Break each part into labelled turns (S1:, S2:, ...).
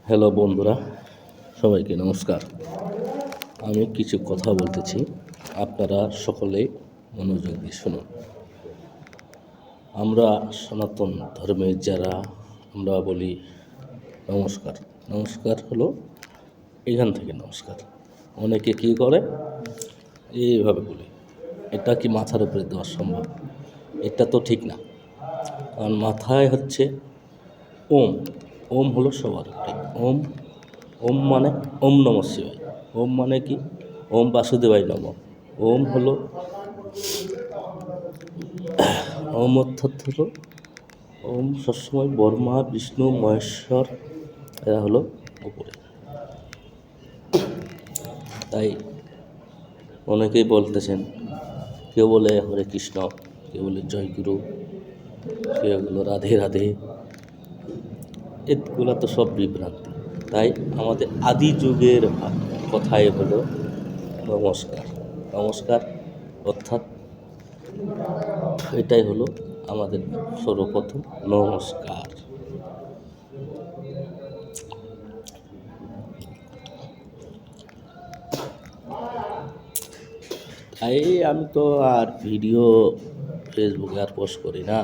S1: Hello বন্ধুরা, সবাইকে নমস্কার। আমি কিছু কথা বলতেছি, আপনারা সকলে মনোযোগ দিয়ে শুনুন। আমরা সনাতন ধর্মের যারা আমরা বলি নমস্কার। নমস্কার হলো এখান থেকে নমস্কার। অনেকে কী করে এইভাবে বলি, এটা কি মাথার উপরে দেওয়া সম্ভব? এটা তো ঠিক না, কারণ মাথায় হচ্ছে ওম। ওম হলো সবার উপরে। ওম ওম মানে ওম নমঃ শিবায়। ওম মানে কি? ওম বাসুদেবায় নমঃ। ওম হলো ওম অর্থাৎ হলো ওম সবসময় ব্রহ্মা বিষ্ণু মহেশ্বর এরা হলো উপরে। তাই অনেকেই বলতেছেন, কেউ বলে হরে কৃষ্ণ, কেউ বলে জয় গুরু, কেউ বলে রাধে রাধে। এগুলো তো সব বিভ্রান্তি। তাই আমাদের আদি যুগের কথাই হলো নমস্কার। নমস্কার অর্থাৎ এটাই হলো আমাদের সর্বপ্রথম নমস্কার। তাই আমি তো আর ভিডিও ফেসবুকে আর পোস্ট করি না।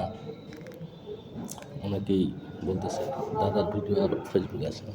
S1: অনেকেই বলতেছে দাদার ভিডিও আর ফেসবুকে আসে না।